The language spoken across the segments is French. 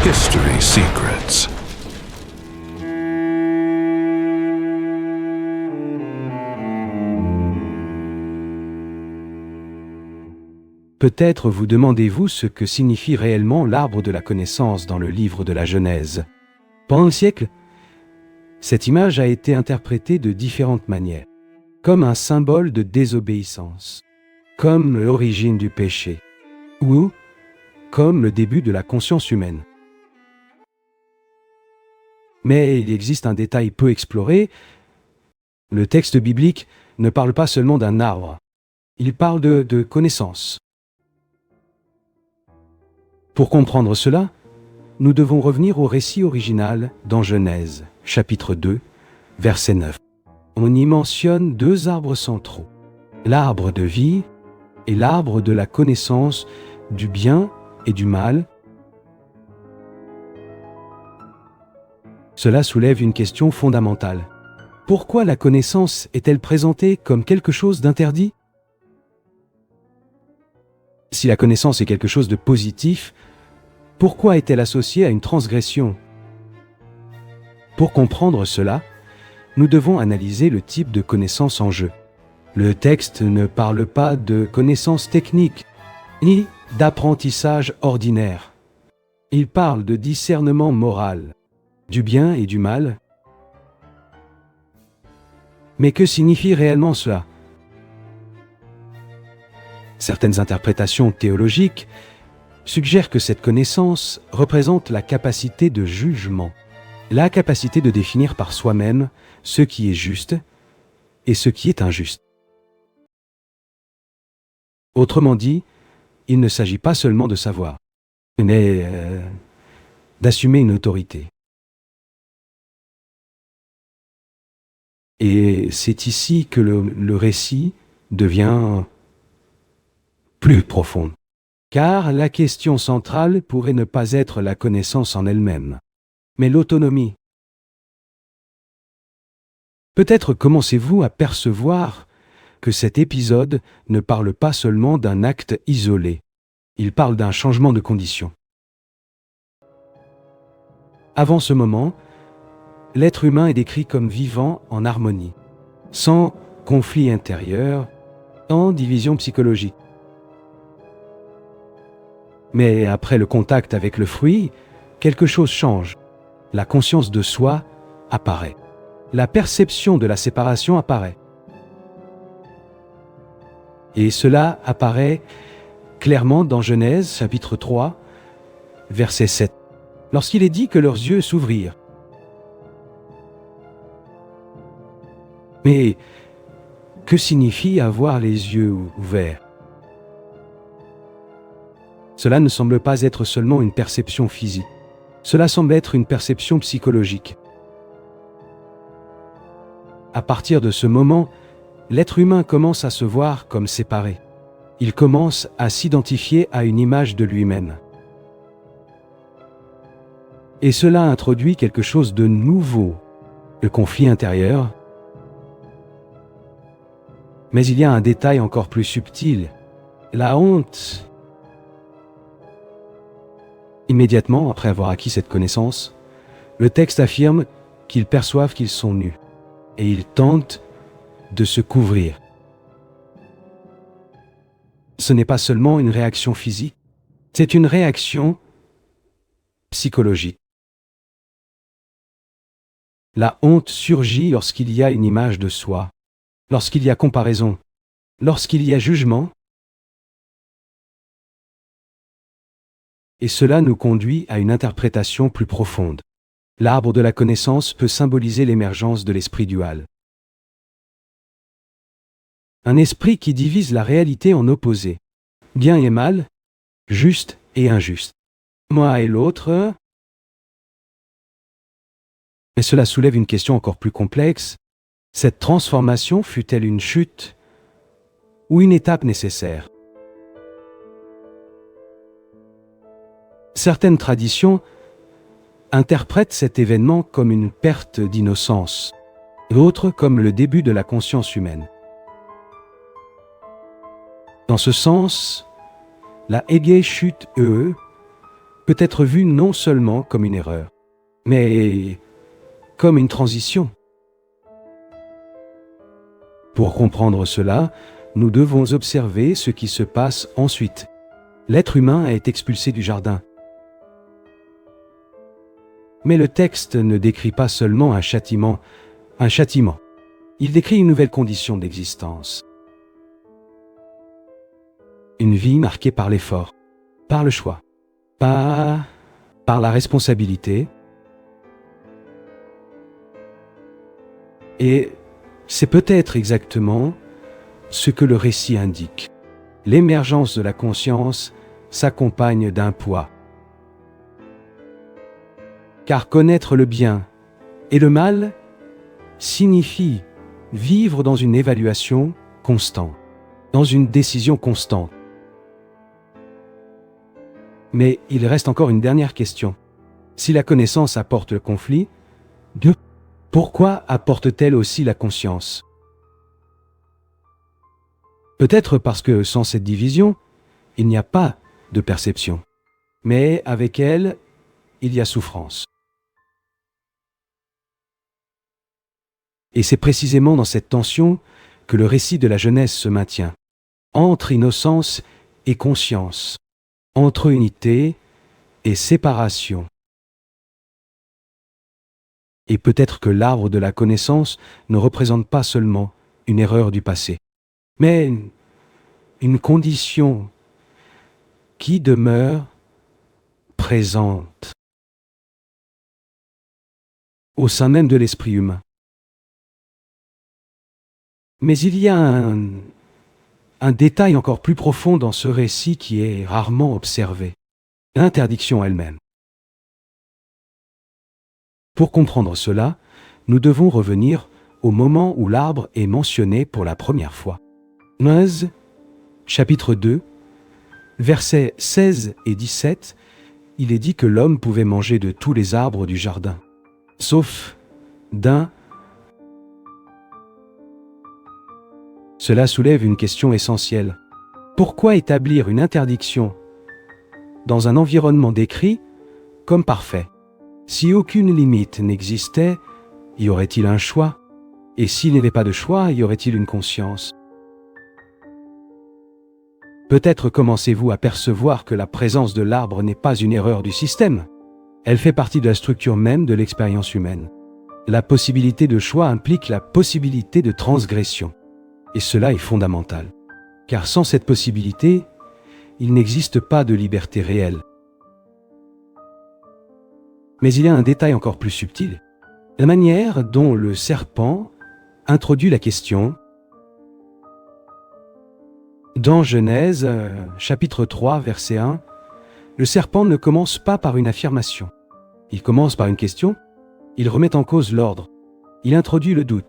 History Secrets. Peut-être vous demandez-vous ce que signifie réellement l'arbre de la connaissance dans le livre de la Genèse. Pendant le siècle, cette image a été interprétée de différentes manières, comme un symbole de désobéissance, comme l'origine du péché, ou comme le début de la conscience humaine. Mais il existe un détail peu exploré. Le texte biblique ne parle pas seulement d'un arbre, il parle de connaissance. Pour comprendre cela, nous devons revenir au récit original dans Genèse, chapitre 2, verset 9. On y mentionne deux arbres centraux, l'arbre de vie et l'arbre de la connaissance du bien et du mal. Cela soulève une question fondamentale. Pourquoi la connaissance est-elle présentée comme quelque chose d'interdit ? Si la connaissance est quelque chose de positif, pourquoi est-elle associée à une transgression ? Pour comprendre cela, nous devons analyser le type de connaissance en jeu. Le texte ne parle pas de connaissances techniques, ni d'apprentissage ordinaire. Il parle de discernement moral, du bien et du mal. Mais que signifie réellement cela ? Certaines interprétations théologiques suggèrent que cette connaissance représente la capacité de jugement, la capacité de définir par soi-même ce qui est juste et ce qui est injuste. Autrement dit, il ne s'agit pas seulement de savoir, mais d'assumer une autorité. Et c'est ici que le récit devient plus profonde. Car la question centrale pourrait ne pas être la connaissance en elle-même, mais l'autonomie. Peut-être commencez-vous à percevoir que cet épisode ne parle pas seulement d'un acte isolé, il parle d'un changement de condition. Avant ce moment, l'être humain est décrit comme vivant en harmonie, sans conflit intérieur, sans division psychologique. Mais après le contact avec le fruit, quelque chose change. La conscience de soi apparaît. La perception de la séparation apparaît. Et cela apparaît clairement dans Genèse, chapitre 3, verset 7, lorsqu'il est dit que leurs yeux s'ouvrirent. Mais que signifie avoir les yeux ouverts ? Cela ne semble pas être seulement une perception physique. Cela semble être une perception psychologique. À partir de ce moment, l'être humain commence à se voir comme séparé. Il commence à s'identifier à une image de lui-même. Et cela introduit quelque chose de nouveau, le conflit intérieur. Mais il y a un détail encore plus subtil, la honte. Immédiatement après avoir acquis cette connaissance, le texte affirme qu'ils perçoivent qu'ils sont nus et ils tentent de se couvrir. Ce n'est pas seulement une réaction physique, c'est une réaction psychologique. La honte surgit lorsqu'il y a une image de soi, lorsqu'il y a comparaison, lorsqu'il y a jugement. Et cela nous conduit à une interprétation plus profonde. L'arbre de la connaissance peut symboliser l'émergence de l'esprit dual. Un esprit qui divise la réalité en opposés. Bien et mal, juste et injuste. Moi et l'autre. Mais cela soulève une question encore plus complexe. Cette transformation fut-elle une chute ou une étape nécessaire ? Certaines traditions interprètent cet événement comme une perte d'innocence, d'autres comme le début de la conscience humaine. Dans ce sens, la Hégé chute peut être vue non seulement comme une erreur, mais comme une transition. Pour comprendre cela, nous devons observer ce qui se passe ensuite. L'être humain est expulsé du jardin. Mais le texte ne décrit pas seulement un châtiment. Il décrit une nouvelle condition d'existence. Une vie marquée par l'effort, par le choix, par la responsabilité. Et c'est peut-être exactement ce que le récit indique. L'émergence de la conscience s'accompagne d'un poids. Car connaître le bien et le mal signifie vivre dans une évaluation constante, dans une décision constante. Mais il reste encore une dernière question. Si la connaissance apporte le conflit, pourquoi apporte-t-elle aussi la conscience? Peut-être parce que sans cette division, il n'y a pas de perception. Mais avec elle, il y a souffrance. Et c'est précisément dans cette tension que le récit de la Genèse se maintient, entre innocence et conscience, entre unité et séparation. Et peut-être que l'arbre de la connaissance ne représente pas seulement une erreur du passé, mais une condition qui demeure présente au sein même de l'esprit humain. Mais il y a un détail encore plus profond dans ce récit qui est rarement observé, l'interdiction elle-même. Pour comprendre cela, nous devons revenir au moment où l'arbre est mentionné pour la première fois. Genèse, chapitre 2, versets 16 et 17, il est dit que l'homme pouvait manger de tous les arbres du jardin, sauf d'un. Cela soulève une question essentielle. Pourquoi établir une interdiction dans un environnement décrit comme parfait? Si aucune limite n'existait, y aurait-il un choix? Et s'il n'y avait pas de choix, y aurait-il une conscience? Peut-être commencez-vous à percevoir que la présence de l'arbre n'est pas une erreur du système. Elle fait partie de la structure même de l'expérience humaine. La possibilité de choix implique la possibilité de transgression. Et cela est fondamental. Car sans cette possibilité, il n'existe pas de liberté réelle. Mais il y a un détail encore plus subtil. La manière dont le serpent introduit la question. Dans Genèse, chapitre 3, verset 1, le serpent ne commence pas par une affirmation. Il commence par une question. Il remet en cause l'ordre. Il introduit le doute.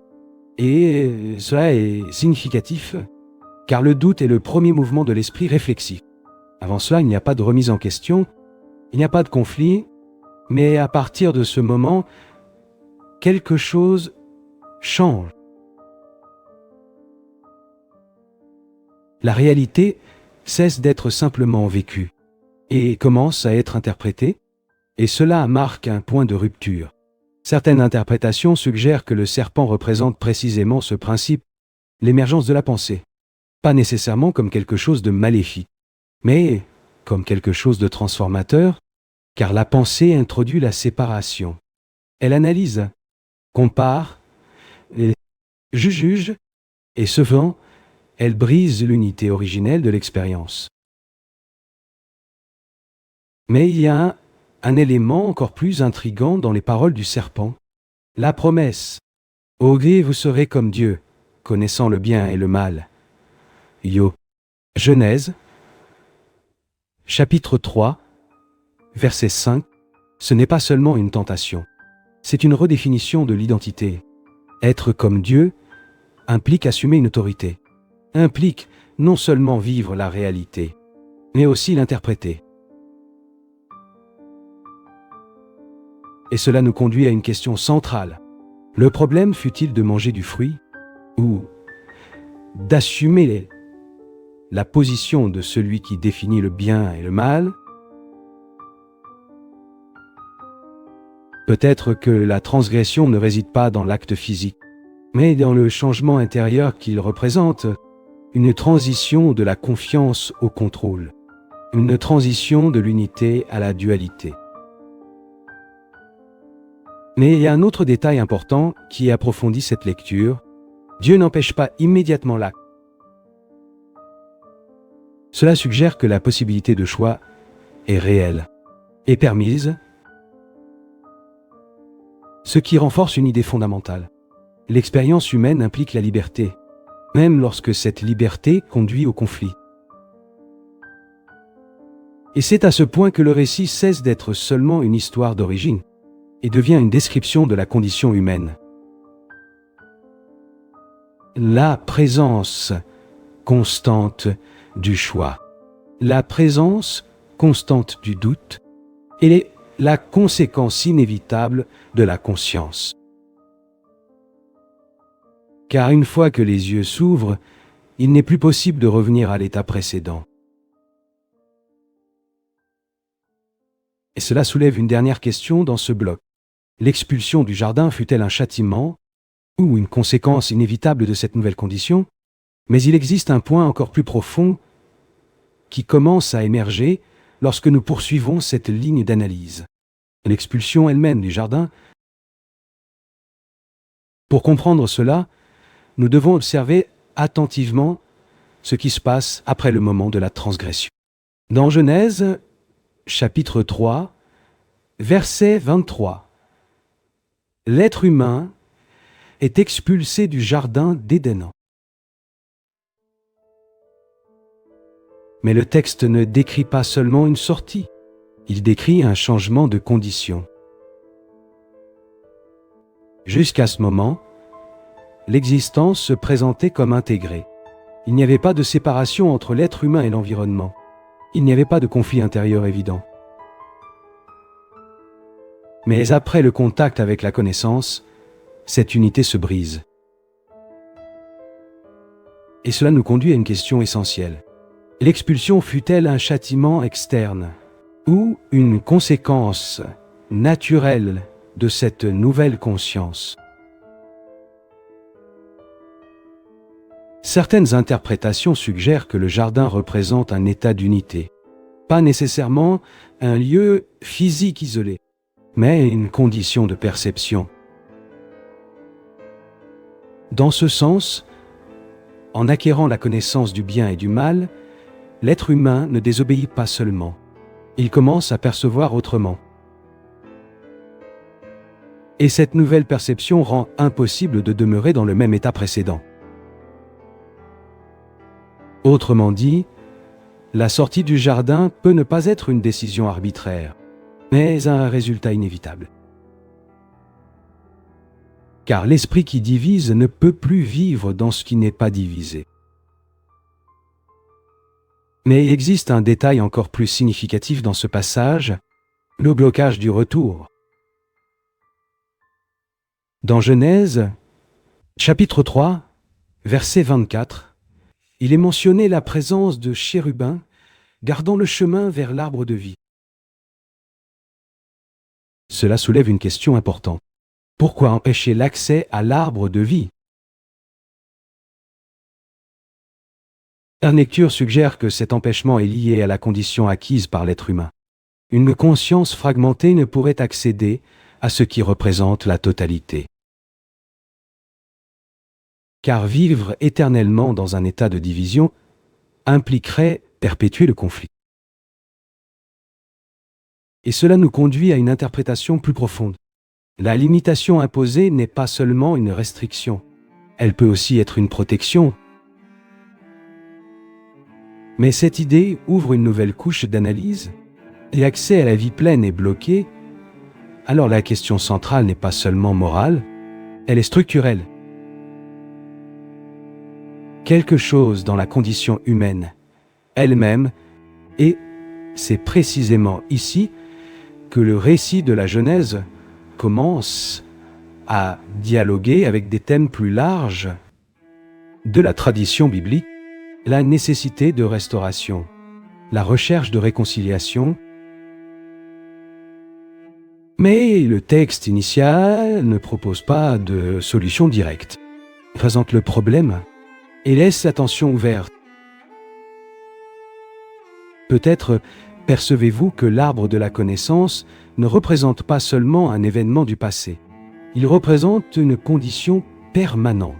Et cela est significatif, car le doute est le premier mouvement de l'esprit réflexif. Avant cela, il n'y a pas de remise en question, il n'y a pas de conflit, mais à partir de ce moment, quelque chose change. La réalité cesse d'être simplement vécue et commence à être interprétée, et cela marque un point de rupture. Certaines interprétations suggèrent que le serpent représente précisément ce principe, l'émergence de la pensée. Pas nécessairement comme quelque chose de maléfique, mais comme quelque chose de transformateur, car la pensée introduit la séparation. Elle analyse, compare, et juge, et ce faisant, elle brise l'unité originelle de l'expérience. Mais il y a un élément encore plus intrigant dans les paroles du serpent. La promesse. Ogé, vous serez comme Dieu, connaissant le bien et le mal. Genèse, chapitre 3, verset 5. Ce n'est pas seulement une tentation, c'est une redéfinition de l'identité. Être comme Dieu implique assumer une autorité, implique non seulement vivre la réalité, mais aussi l'interpréter. Et cela nous conduit à une question centrale. Le problème fut-il de manger du fruit ou d'assumer la position de celui qui définit le bien et le mal? Peut-être que la transgression ne réside pas dans l'acte physique, mais dans le changement intérieur qu'il représente, une transition de la confiance au contrôle, une transition de l'unité à la dualité. Mais il y a un autre détail important qui approfondit cette lecture. Dieu n'empêche pas immédiatement l'acte. Cela suggère que la possibilité de choix est réelle et permise, ce qui renforce une idée fondamentale. L'expérience humaine implique la liberté, même lorsque cette liberté conduit au conflit. Et c'est à ce point que le récit cesse d'être seulement une histoire d'origine et devient une description de la condition humaine. La présence constante du choix, la présence constante du doute et la conséquence inévitable de la conscience. Car une fois que les yeux s'ouvrent, il n'est plus possible de revenir à l'état précédent. Et cela soulève une dernière question dans ce bloc. L'expulsion du jardin fut-elle un châtiment ou une conséquence inévitable de cette nouvelle condition? Mais il existe un point encore plus profond qui commence à émerger lorsque nous poursuivons cette ligne d'analyse. L'expulsion elle-même du jardin. Pour comprendre cela, nous devons observer attentivement ce qui se passe après le moment de la transgression. Dans Genèse, chapitre 3, verset 23, l'être humain est expulsé du jardin d'Éden. Mais le texte ne décrit pas seulement une sortie, il décrit un changement de condition. Jusqu'à ce moment, l'existence se présentait comme intégrée. Il n'y avait pas de séparation entre l'être humain et l'environnement. Il n'y avait pas de conflit intérieur évident. Mais après le contact avec la connaissance, cette unité se brise. Et cela nous conduit à une question essentielle. L'expulsion fut-elle un châtiment externe ou une conséquence naturelle de cette nouvelle conscience? Certaines interprétations suggèrent que le jardin représente un état d'unité, pas nécessairement un lieu physique isolé, mais une condition de perception. Dans ce sens, en acquérant la connaissance du bien et du mal, l'être humain ne désobéit pas seulement, il commence à percevoir autrement. Et cette nouvelle perception rend impossible de demeurer dans le même état précédent. Autrement dit, la sortie du jardin peut ne pas être une décision arbitraire, mais un résultat inévitable. Car l'esprit qui divise ne peut plus vivre dans ce qui n'est pas divisé. Mais il existe un détail encore plus significatif dans ce passage, le blocage du retour. Dans Genèse, chapitre 3, verset 24, il est mentionné la présence de chérubins gardant le chemin vers l'arbre de vie. Cela soulève une question importante. Pourquoi empêcher l'accès à l'arbre de vie? La lecture suggère que cet empêchement est lié à la condition acquise par l'être humain. Une conscience fragmentée ne pourrait accéder à ce qui représente la totalité. Car vivre éternellement dans un état de division impliquerait perpétuer le conflit. Et cela nous conduit à une interprétation plus profonde. La limitation imposée n'est pas seulement une restriction, elle peut aussi être une protection. Mais cette idée ouvre une nouvelle couche d'analyse, et l'accès à la vie pleine est bloqué, alors la question centrale n'est pas seulement morale, elle est structurelle. Quelque chose dans la condition humaine elle-même, et c'est précisément ici que le récit de la Genèse commence à dialoguer avec des thèmes plus larges de la tradition biblique, la nécessité de restauration, la recherche de réconciliation, Mais le texte initial ne propose pas de solution directe. Il présente le problème et laisse l'attention ouverte. Peut-être percevez-vous que l'arbre de la connaissance ne représente pas seulement un événement du passé. Il représente une condition permanente.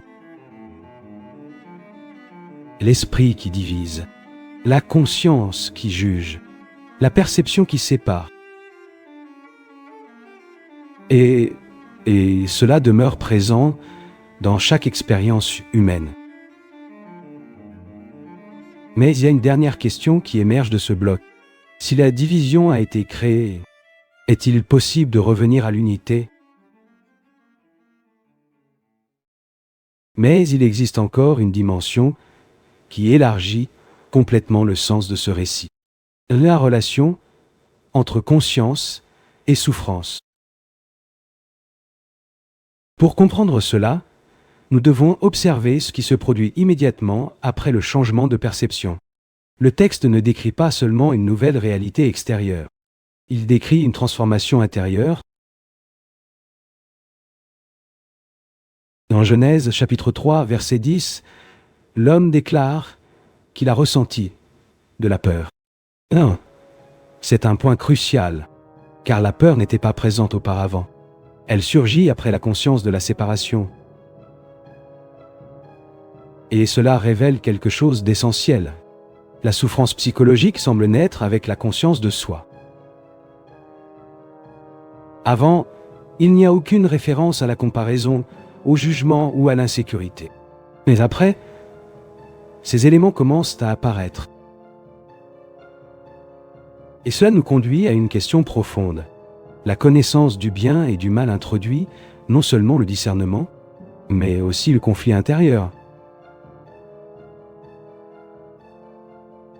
L'esprit qui divise, la conscience qui juge, la perception qui sépare. Et cela demeure présent dans chaque expérience humaine. Mais il y a une dernière question qui émerge de ce bloc. Si la division a été créée, est-il possible de revenir à l'unité? Mais il existe encore une dimension qui élargit complètement le sens de ce récit. La relation entre conscience et souffrance. Pour comprendre cela, nous devons observer ce qui se produit immédiatement après le changement de perception. Le texte ne décrit pas seulement une nouvelle réalité extérieure. Il décrit une transformation intérieure. Dans Genèse chapitre 3, verset 10, l'homme déclare qu'il a ressenti de la peur. Non, c'est un point crucial, car la peur n'était pas présente auparavant. Elle surgit après la conscience de la séparation. Et cela révèle quelque chose d'essentiel. La souffrance psychologique semble naître avec la conscience de soi. Avant, il n'y a aucune référence à la comparaison, au jugement ou à l'insécurité. Mais après, ces éléments commencent à apparaître. Et cela nous conduit à une question profonde. La connaissance du bien et du mal introduit non seulement le discernement, mais aussi le conflit intérieur.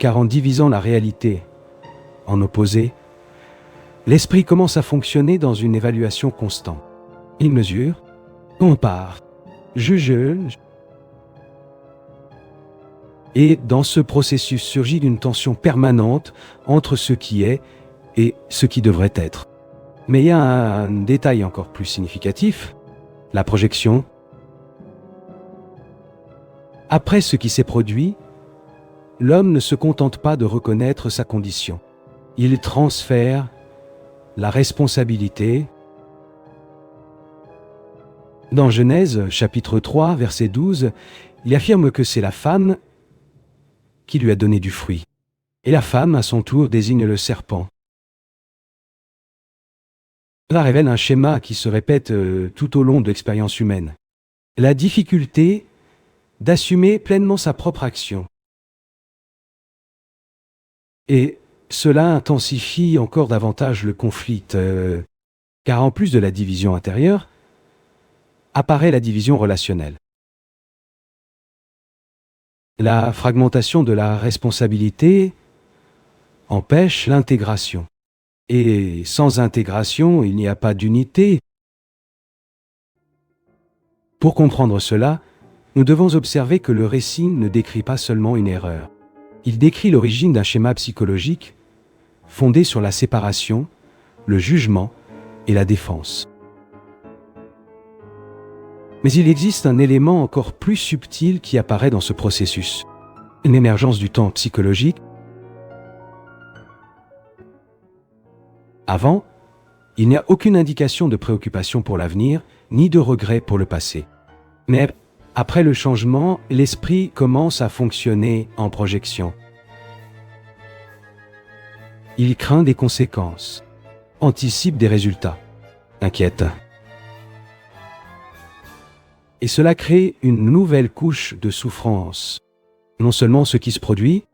Car en divisant la réalité en opposés, l'esprit commence à fonctionner dans une évaluation constante. Il mesure, compare, juge. Et dans ce processus surgit une tension permanente entre ce qui est et ce qui devrait être. Mais il y a un détail encore plus significatif, la projection. Après ce qui s'est produit, l'homme ne se contente pas de reconnaître sa condition. Il transfère la responsabilité. Dans Genèse chapitre 3, verset 12, il affirme que c'est la femme qui lui a donné du fruit. Et la femme, à son tour, désigne le serpent. Cela révèle un schéma qui se répète tout au long de l'expérience humaine. La difficulté d'assumer pleinement sa propre action. Et cela intensifie encore davantage le conflit, car en plus de la division intérieure, apparaît la division relationnelle. La fragmentation de la responsabilité empêche l'intégration. Et sans intégration, il n'y a pas d'unité. Pour comprendre cela, nous devons observer que le récit ne décrit pas seulement une erreur. Il décrit l'origine d'un schéma psychologique fondé sur la séparation, le jugement et la défense. Mais il existe un élément encore plus subtil qui apparaît dans ce processus, une émergence du temps psychologique. Avant, il n'y a aucune indication de préoccupation pour l'avenir, ni de regret pour le passé. Mais après le changement, l'esprit commence à fonctionner en projection. Il craint des conséquences, anticipe des résultats, inquiète. Et cela crée une nouvelle couche de souffrance. Non seulement ce qui se produit,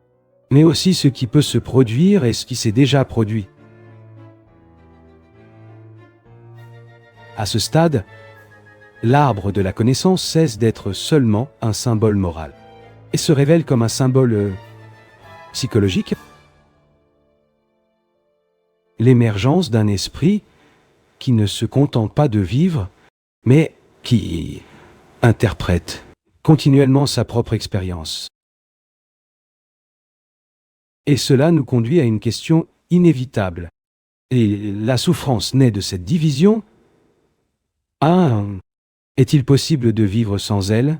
mais aussi ce qui peut se produire et ce qui s'est déjà produit. À ce stade, l'arbre de la connaissance cesse d'être seulement un symbole moral et se révèle comme un symbole psychologique. L'émergence d'un esprit qui ne se contente pas de vivre, mais qui interprète continuellement sa propre expérience. Et cela nous conduit à une question inévitable. Et la souffrance naît de cette division. Ah, est-il possible de vivre sans elle?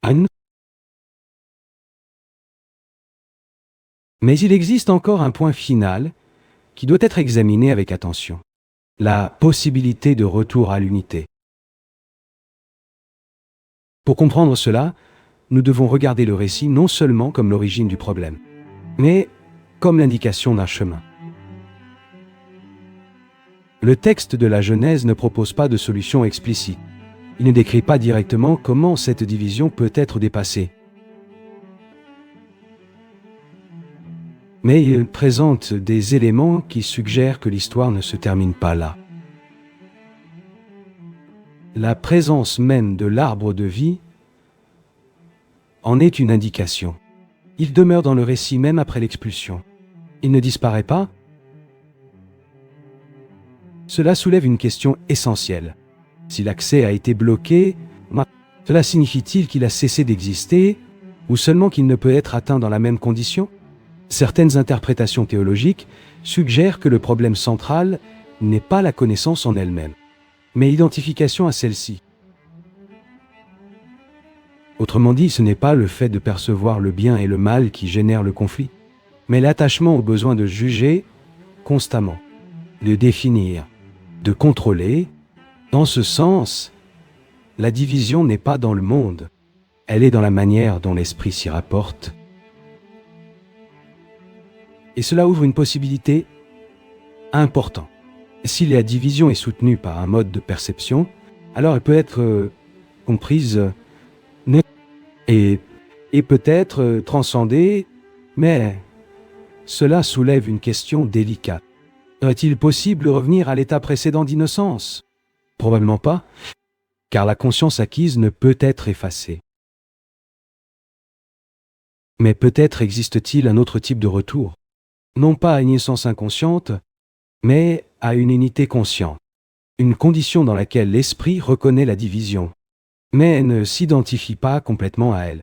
Anne. Mais il existe encore un point final qui doit être examiné avec attention. La possibilité de retour à l'unité. Pour comprendre cela, nous devons regarder le récit non seulement comme l'origine du problème, mais comme l'indication d'un chemin. Le texte de la Genèse ne propose pas de solution explicite. Il ne décrit pas directement comment cette division peut être dépassée. Mais il présente des éléments qui suggèrent que l'histoire ne se termine pas là. La présence même de l'arbre de vie en est une indication. Il demeure dans le récit même après l'expulsion. Il ne disparaît pas. Cela soulève une question essentielle. Si l'accès a été bloqué, cela signifie-t-il qu'il a cessé d'exister ou seulement qu'il ne peut être atteint dans la même condition? Certaines interprétations théologiques suggèrent que le problème central n'est pas la connaissance en elle-même, mais l'identification à celle-ci. Autrement dit, ce n'est pas le fait de percevoir le bien et le mal qui génère le conflit, mais l'attachement au besoin de juger constamment, de définir, de contrôler. Dans ce sens, la division n'est pas dans le monde, elle est dans la manière dont l'esprit s'y rapporte. Et cela ouvre une possibilité importante. Si la division est soutenue par un mode de perception, alors elle peut être comprise et peut-être transcendée, mais cela soulève une question délicate. Serait-il possible de revenir à l'état précédent d'innocence? Probablement pas, car la conscience acquise ne peut être effacée. Mais peut-être existe-t-il un autre type de retour, non pas à une innocence inconsciente, mais à une unité consciente, une condition dans laquelle l'esprit reconnaît la division, mais ne s'identifie pas complètement à elle.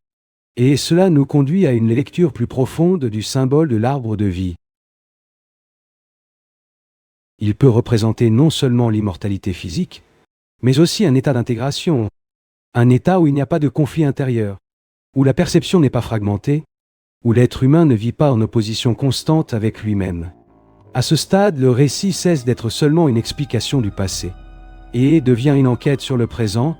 Et cela nous conduit à une lecture plus profonde du symbole de l'arbre de vie. Il peut représenter non seulement l'immortalité physique, mais aussi un état d'intégration, un état où il n'y a pas de conflit intérieur, où la perception n'est pas fragmentée, où l'être humain ne vit pas en opposition constante avec lui-même. À ce stade, le récit cesse d'être seulement une explication du passé et devient une enquête sur le présent,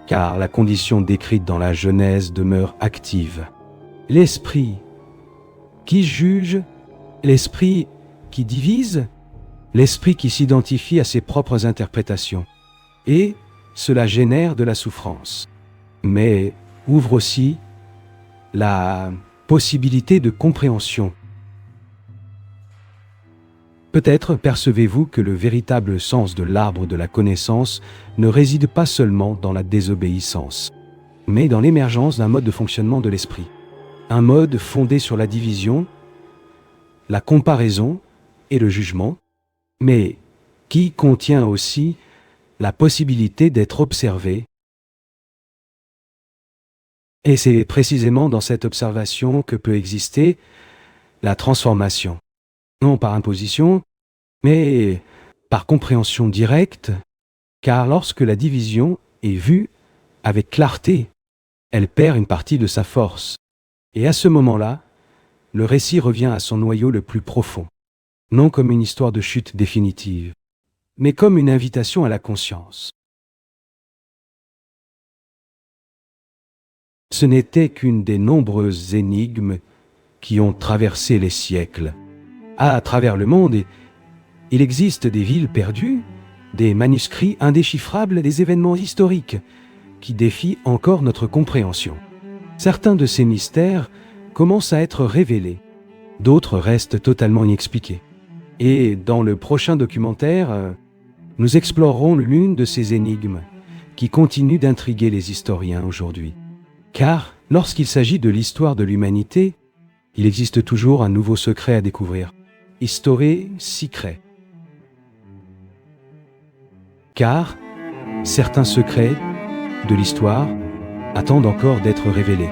car la condition décrite dans la Genèse demeure active. L'esprit qui juge, l'esprit qui divise, l'esprit qui s'identifie à ses propres interprétations. Et cela génère de la souffrance, mais ouvre aussi la possibilité de compréhension. Peut-être percevez-vous que le véritable sens de l'arbre de la connaissance ne réside pas seulement dans la désobéissance, mais dans l'émergence d'un mode de fonctionnement de l'esprit. Un mode fondé sur la division, la comparaison et le jugement, mais qui contient aussi la possibilité d'être observé. Et c'est précisément dans cette observation que peut exister la transformation. Non par imposition, mais par compréhension directe, car lorsque la division est vue avec clarté, elle perd une partie de sa force. Et à ce moment-là, le récit revient à son noyau le plus profond, non comme une histoire de chute définitive, mais comme une invitation à la conscience. Ce n'était qu'une des nombreuses énigmes qui ont traversé les siècles. À travers le monde, il existe des villes perdues, des manuscrits indéchiffrables, des événements historiques qui défient encore notre compréhension. Certains de ces mystères commencent à être révélés, d'autres restent totalement inexpliqués. Et dans le prochain documentaire, nous explorerons l'une de ces énigmes qui continuent d'intriguer les historiens aujourd'hui. Car lorsqu'il s'agit de l'histoire de l'humanité, il existe toujours un nouveau secret à découvrir. History secret. Car certains secrets de l'histoire attendent encore d'être révélés.